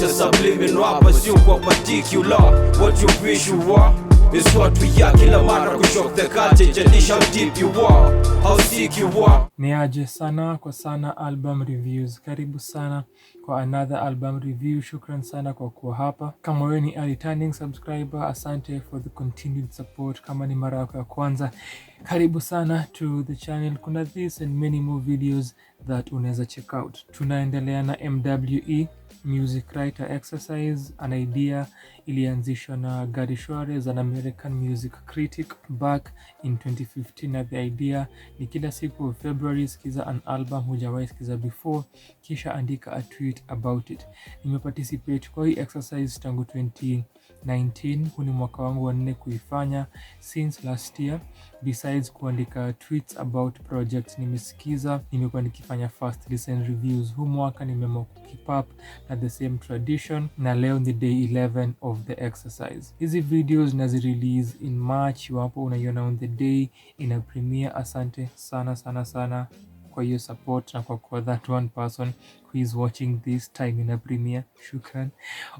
a subliminal, pursue what particular. What you wish you are is what we are. Kila mara kushock the culture, jadisha how deep you are, how sick you are. Ni aje sana kwa sana album reviews. Karibu sana kwa another album review. Shukran sana kwa kuwa hapa. Kama wewe ni a returning subscriber, asante for the continued support. Kama ni mara yako ya kwanza, karibu sana to the channel. Kuna this and many more videos that unaweza check out. Tunaendelea na MWE music writer exercise, an idea ilianzishwa na Gary Suarez, an American music critic, back in 2015. Na the idea ni kila siku of February sikiza an album hujawahi sikiza before, kisha andika a tweet about it. Nimeparticipate kwa hii exercise tangu 2019. Huu ni mwaka wangu wa 4 kuifanya since last year. Besides kuandika tweets about projects nimesikiza, nimekuwa nikifanya first listen reviews. Huu mwaka nimeamua keep up na the same tradition, na leo ni day 11 of the exercise. Hizi videos nazi release in March. Wapo unaiona on the day ina premiere. Asante sana sana sana kwa hiyo support na kwa kuwa that one person who is watching this time in a premiere. Shukran.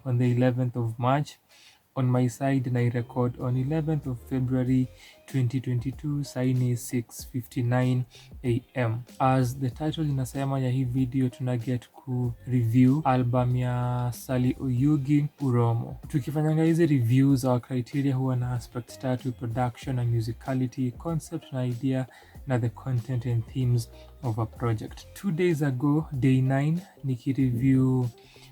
On the 11th of March on my side, na record on 11th of February 2022. Saini 6:59 am. As the title inasema ya hii video, tuna get ku review album ya Sali Oyugi, Uromo. Tukifanyanga hizi reviews, our criteria huwa na aspect tatu: production and musicality, concept na idea, na the content and themes of a project. 2 days ago, day 9, nikireview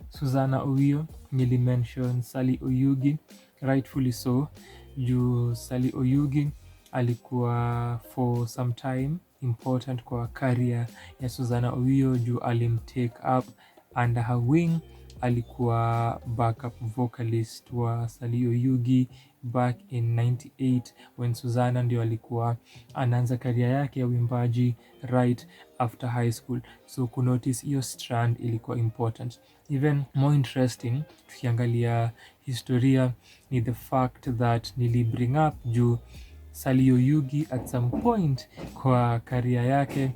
Susanna Oyo, nilimention Sali Oyugi, rightfully so. Juu Sali Oyugi alikuwa for some time important kwa career ya Susanna Oyo, juu alimtake up under her wing. Alikuwa backup vocalist wa Sali Oyugi back in 98 when Susanna ndio alikuwa anaanza career yake ya uimbaji right after high school. So kunotice hiyo strand ilikuwa important. Even more interesting, tukiangalia historia, ni the fact that nili bring up juu Sali Oyugi at some point kwa career yake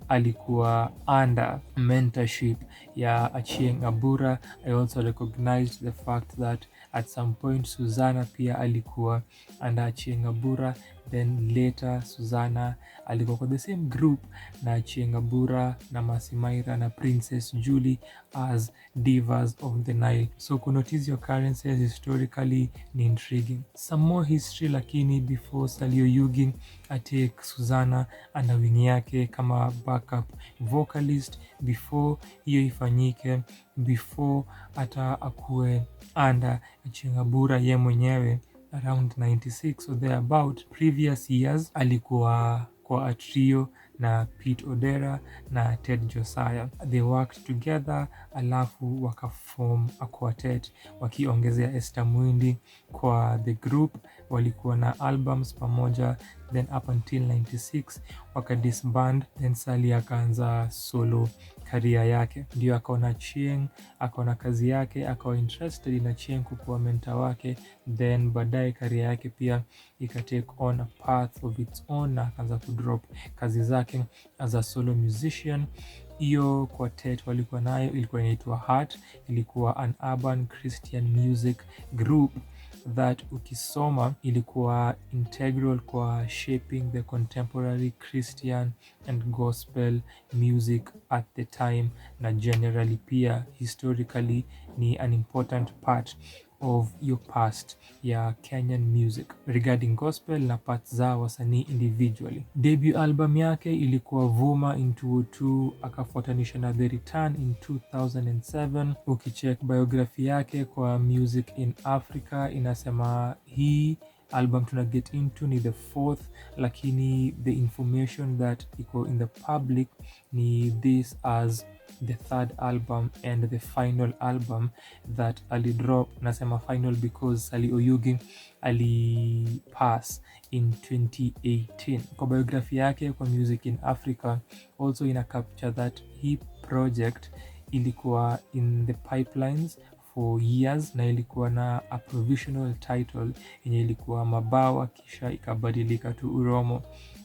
alikuwa under mentorship ya Achieng Abura. I also recognized the fact that at some point Susanna pia alikuwa under Achieng Abura, then later Susanna alikuwa kwa the same group na Achieng Abura na Masimaira na Princess Julie as Divas of the Nile. So kunotice your occurrences historically ni intriguing. Some more history, lakini before Sali Oyugi atake Susanna ana wing yake kama backup vocalist, before hiyo ifanyike, before ata akue under Achieng Abura ye mwenyewe around 96 or thereabout, previous years alikuwa kwa a trio na Pete Odera na Ted Josiah. They worked together, alafu wakaform a quartet wakiongezea Esther Mwindi kwa the group. Walikuwa na albums pamoja, then up until 96 wakadisband, then Sali akaanza solo career yake. Ndio akaona Chieng, akaona kazi yake, akawa interested in Chieng kukuwa mentor wake, then baadaye career yake pia ikatake on a path of its own na akaanza kudrop kazi zake as a solo musician. Hiyo quartet walikuwa nayo ilikuwa inaitwa Heart. Ilikuwa an urban Christian music group that ukisoma ilikuwa integral kwa shaping the contemporary Christian and gospel music at the time, na generally pia historically ni an important part of your past ya Kenyan music regarding gospel na parts za wasanii individually. Debut album yake ilikuwa Vuma in 2002, akafuatanisha na The Return in 2007. Ukicheck biography yake kwa Music in Africa inasema hii album tuna get into ni the 4th, lakini the information that iko in the public ni this as the 3rd album and the final album that alidrop. Nasema final because Sali Oyugi alipass in 2018. Kwa biography yake kwa Music in Africa also ina capture that he project ilikuwa in the pipelines for years, na ilikuwa na a provisional title yenye ilikuwa Mabawa, kisha ikabadilika to Uromo.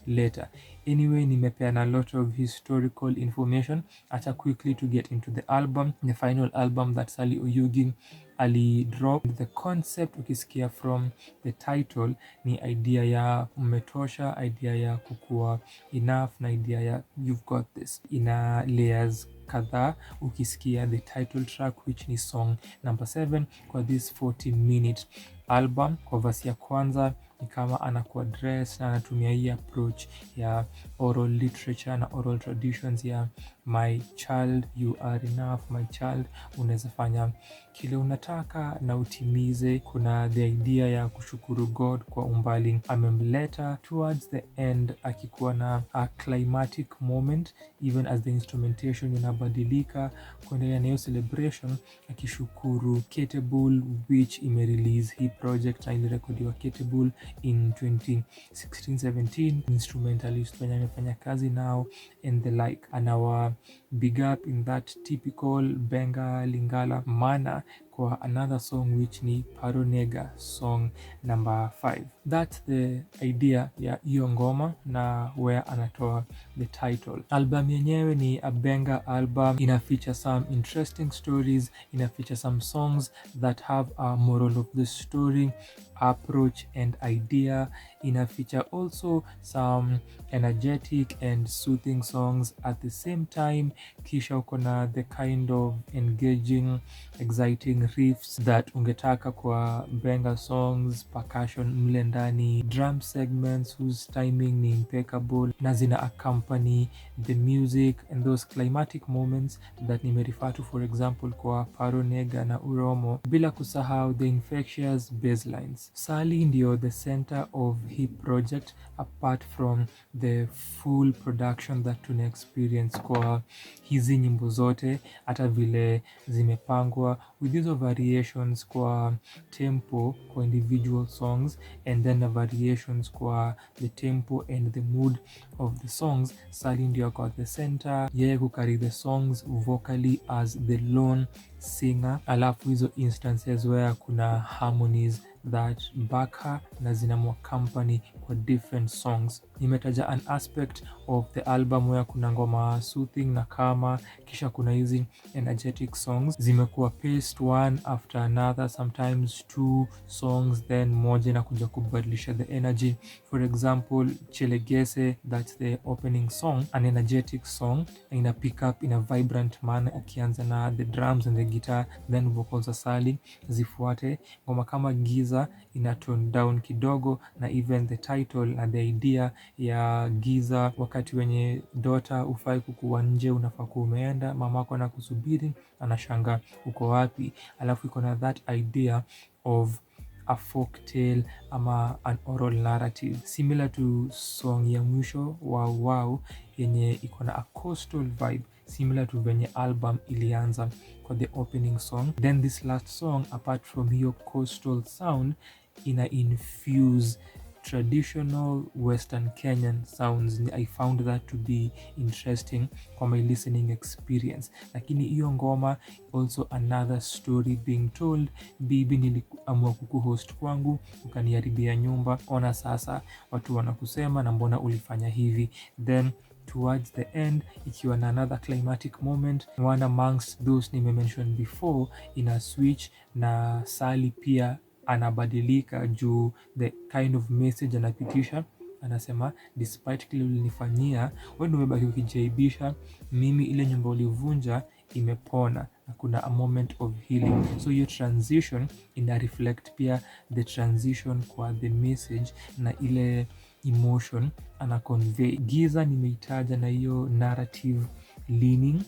later. Anyway, nimepeana a lot of historical information. Acha quickly to get into the album, the final album that Sali Oyugi ali drop. The concept ukisikia from the title ni idea ya umetosha, idea ya kukua enough na idea ya you've got this. Ina layers kadhaa ukisikia the title track which ni song number 7 kwa this 14-minute album. Kwa verse ya kwanza ni kama anakuwa dress na anatumia hii approach ya oral literature na oral traditions ya my child you are enough, my child unaweza fanya kile unataka na utimize. Kuna the idea ya kushukuru God kwa umbali amemleta. Towards the end akikuwa na a climatic moment even as the instrumentation inabadilika kuendelea na hiyo celebration, akishukuru Ketable which imerelease hii project na ilirekodiwa Ketable in 2016-17, instrumentalist wenye amefanya kazi nao and the like. Anawa big up in that typical Benga Lingala manner kwa another song which ni Paronega song number 5. That's the idea ya hiyo ngoma na where anatoa the title. Album yenyewe ni a Benga album, ina feature some interesting stories, ina feature some songs that have a moral of the story, approach and idea. Ina feature also some energetic and soothing songs at the same time. Kisha uko na the kind of engaging exciting riffs that ungetaka kwa Benga songs, percussion mle ndani, drum segments whose timing ni impeccable na zina accompany the music and those climatic moments that nimerefer to, for example kwa Paronega na Uromo, bila kusahau the infectious basslines. Sali ndio the center of hii project apart from the full production that tuna experience kwa hizi nyimbo zote, hata vile zimepangwa with these variations kwa tempo kwa individual songs and then the variations kwa the tempo and the mood of the songs. Sali ndio kwa the center, yeye kucarry the songs vocally as the lone singer, alafu hizo instances where kuna harmonies that back her na zinamwa company kwa different songs. Nimetaja an aspect of the album where kuna ngoma soothing na kama, kisha kuna hizi energetic songs zimekuwa paced one after another, sometimes 2 songs then moja na kuja kubadilisha the energy. For example, Chelegese, that's the opening song, an energetic song, ina pick up in a vibrant manner ukianza na the drums and the guitar then vocals za Sali zifuate. Ngoma kama Giza ina tone down kidogo na even the title na the idea ya giza, wakati wenye daughter ufai kukuwa nje, unafaa kuwa umeenda, mamako na kusubiri anashanga uko wapi. Alafu iko na that idea of a folk tale ama an oral narrative similar to song ya mwisho Wow Wow yenye iko na a coastal vibe similar to venye album ilianza kwa the opening song. Then this last song apart from hiyo coastal sound ina infuse traditional Western Kenyan sounds. I found that to be interesting kwa my listening experience. Lakini hiyo ngoma also another story being told. Bibi, niliamua kukuhost kwangu, ukaniharibia nyumba, ona sasa watu wanakusema na mbona ulifanya hivi. Then towards the end ikiwa na another climatic moment, one amongst those nimemention before, ina switch na Sali pia anabadilika juu the kind of message anapitisha. Anasema despite kile ulinifanyia, wewe ndio umebaki ukijaibisha, mimi ile nyumba ulivunja imepona na kuna a moment of healing. So hiyo transition ina reflect pia the transition kwa the message na ile emotion ana convey. Giza nimeitaja na hiyo narrative leaning.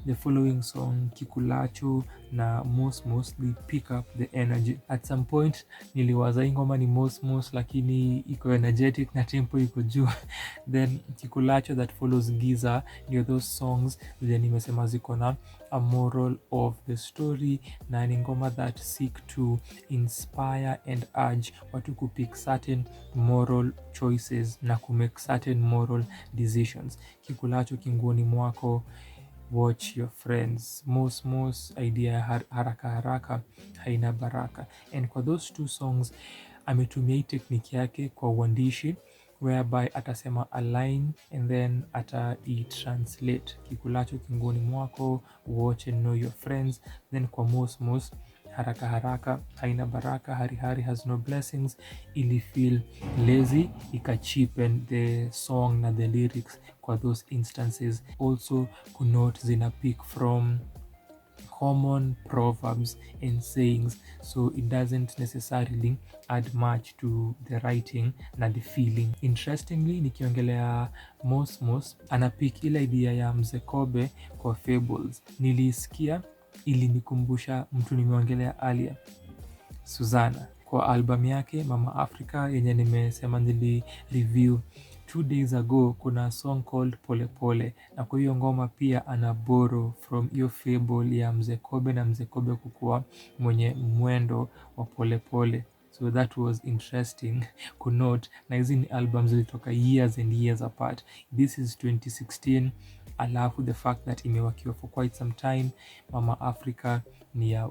The following song Kikulacho na mostly pick up the energy. At some point niliwaza hii ngoma ni most lakini iko energetic na tempo iko juu. Then Kikulacho that follows Giza ndio those songs zenye nimesema ziko na a moral of the story na ni ngoma that seek to inspire and urge watu kupick certain moral choices na kumake certain moral decisions. Kikulacho kinguoni mwako, watch your friends, most idea ya haraka haina baraka. And kwa those 2 songs ametumia hii technique yake kwa uandishi whereby atasema a line and then atai-translate kikulacho kingoni mwako, watch and know your friends. Then kwa mos haraka haraka haina baraka, hari has no blessings, ili feel lazy ikacheapen the song na the lyrics kwa those instances. Also kunote zina pick from common proverbs and sayings, so it doesn't necessarily add much to the writing na the feeling. Interestingly, nikiongelea mos anapik ile idea ya mzee Kobe kwa fables. Nilisikia ilinikumbusha mtu nimeongelea earlier, Susanna, kwa album yake Mama Africa yenye nimesema nili review 2 days ago. Kuna song called Pole Pole, na kwa hiyo ngoma pia ana borrow from hiyo fable ya mzee Kobe, na mzee Kobe kukuwa mwenye mwendo wa pole pole. So that was interesting kunote, na hizi ni albums zilitoka years and years apart. This is 2016, alafu the fact that imewakiwa for quite some time. Mama Africa ni ya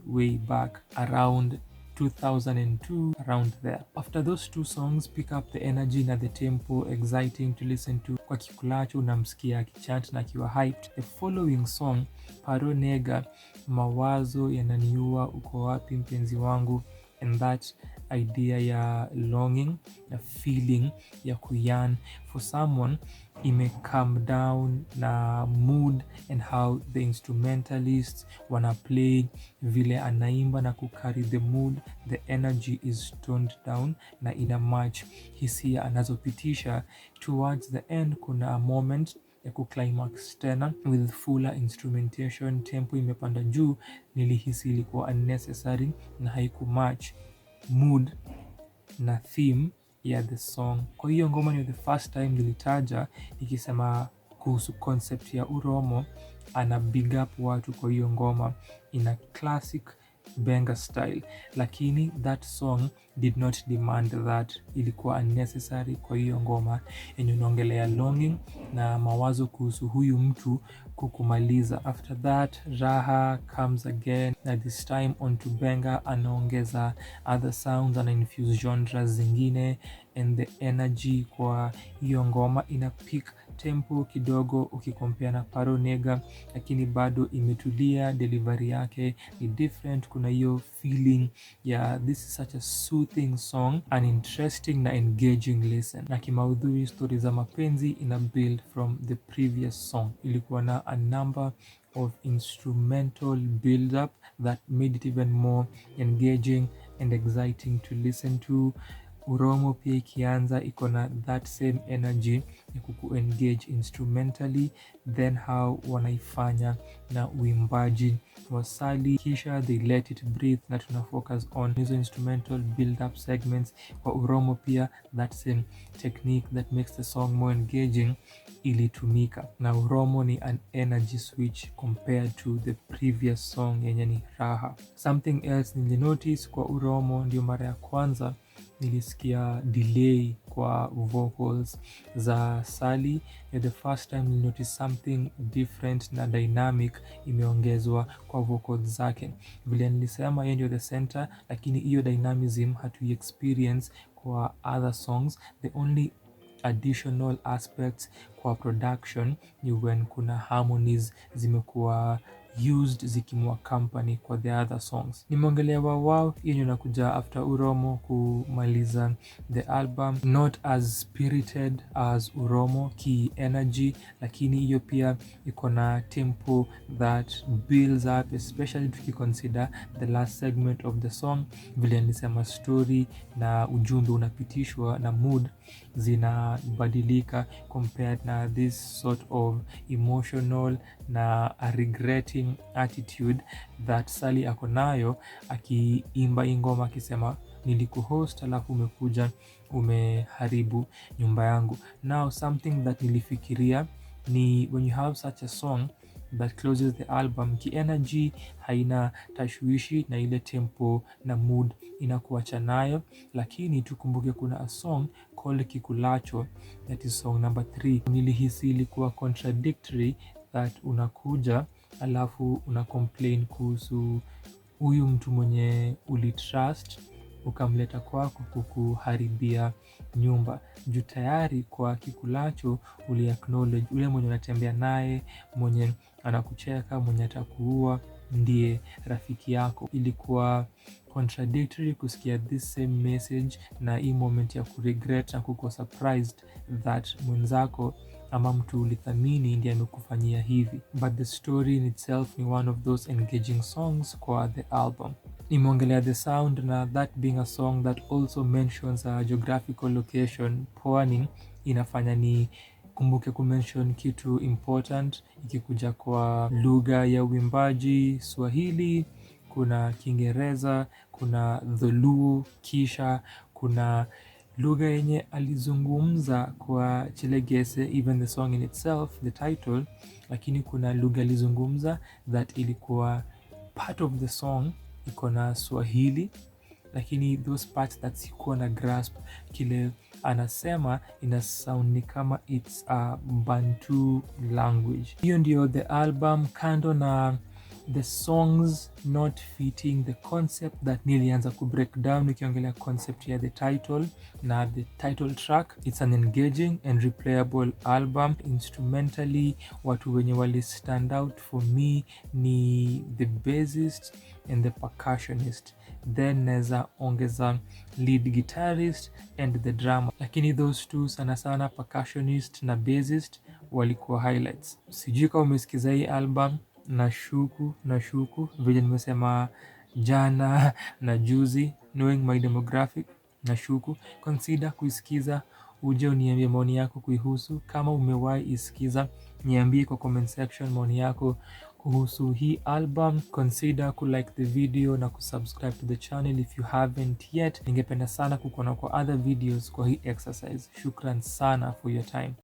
way back around 2002, around there. After those 2 songs, pick up the energy na the tempo, exciting to listen to. Kwa kikulacho unamsikia akichant na akiwa hyped. The following song, Paro Nega, mawazo yananiua, uko wapi mpenzi wangu, and that idea ya longing, ya feeling ya kuyan for someone, ime calm down na mood and how the instrumentalists wana play, vile anaimba na kucarry the mood, the energy is toned down na ina match hisia anazopitisha. Towards the end kuna a moment ya kuclimax tena with fuller instrumentation, tempo imepanda juu. Nilihisi ilikuwa unnecessary na haikumatch mood na theme ya the song. Kwa hiyo ngoma ni the first time nilitaja ikisema kuhusu concept ya Uromo, ana big up watu kwa hiyo ngoma in a classic banger style, lakini that song did not demand that. Ilikuwa unnecessary kwa hiyo ngoma yenye unaongelea longing na mawazo kuhusu huyu mtu kukumaliza. After that, Raha comes again, na this time on to banger, anaongeza other sounds, ana infuse genres zingine, and the energy kwa hiyo ngoma ina peak tempo kidogo ukikompea na Paro Nega, lakini bado imetulia. Delivery yake ni different. Kuna hiyo feeling ya this is such a soothing song, an interesting na engaging listen. Na kimaudhui, story za mapenzi ina build from the previous song. Ilikuwa na a number of instrumental build up that made it even more engaging and exciting to listen to. Uromo pia ikianza iko na that same energy ya kuku-engage instrumentally, then how wanaifanya na uimbaji wa Sali, kisha they let it breathe na tuna focus on hizo instrumental build up segments. Kwa Uromo pia that same technique that makes the song more engaging ilitumika, na Uromo ni an energy switch compared to the previous song yenye ni Raha. Something else nilinotice kwa Uromo, ndio mara ya kwanza nilisikia delay kwa vocals za Sali. The first time nil notice something different na dynamic imeongezwa kwa vocals zake. Vile nilisema yeye ndio the center, lakini hiyo dynamism hatu experience kwa other songs. The only additional aspects kwa production ni when kuna harmonies zimekuwa used zikimwa company kwa the other songs. Nimeongelea wow yenye nakuja after Uromo kumaliza the album, not as spirited as Uromo ki energy, lakini hiyo pia iko na tempo that builds up, especially tukiconsider the last segment of the song. Vile nilisema story na ujumbe unapitishwa na mood zinabadilika compared na this sort of emotional na a regretting attitude that Sali ako nayo akiimba ingoma akisema nilikuhost alafu umekuja umeharibu nyumba yangu. Now something that nilifikiria ni when you have such a song that closes the album, ki energy haina tashwishi na ile tempo na mood inakuacha nayo, lakini tukumbuke kuna a song called Kikulacho, that is song number 3. Nilihisi ilikuwa contradictory that unakuja alafu una complain kuhusu huyu mtu mwenye ulitrust ukamleta kwako kukuharibia nyumba. Juu tayari kwa kikulacho uli acknowledge ule mwenye unatembea naye, mwenye anakucheka, mwenye atakuua ndiye rafiki yako. Ilikuwa contradictory kusikia this same message na hii moment ya kuregret na kuko surprised that mwenzako ama mtu ulithamini ndiye amekufanyia hivi. But the story in itself ni one of those engaging songs kwa the album. Nimeongelea the sound na that being a song that also mentions a geographical location. Pwani inafanya ni kumbuke kumention kitu important ikikuja kwa lugha ya uimbaji. Swahili, kuna Kiingereza, kuna Dholuo, kisha kuna lugha yenye alizungumza kwa Chilegese, even the song in itself, the title, lakini kuna lugha alizungumza that ilikuwa part of the song iko na Swahili, lakini those parts that sikuwa na grasp kile anasema ina sound ni kama it's a Bantu language. Hiyo ndio the album. Kando na the songs not fitting the concept that nilianza ku break down nikiongelea concept ya the title na the title track, it's an engaging and replayable album. Instrumentally, watu wenye wali stand out for me ni the bassist and the percussionist, then neza ongeza lead guitarist and the drummer, lakini those two sana sana percussionist na bassist walikuwa highlights. Sijui kama umesikiza hii album, nashuku vile nimesema jana na juzi, knowing my demographic, nashuku consider kuisikiza, uje uniambie maoni yako kuihusu. Kama umewahi isikiza, niambie kwa comment section maoni yako kuhusu hii album. Consider ku like the video na kusubscribe to the channel if you haven't yet. Ningependa sana kukuona kwa other videos kwa hii exercise. Shukran sana for your time.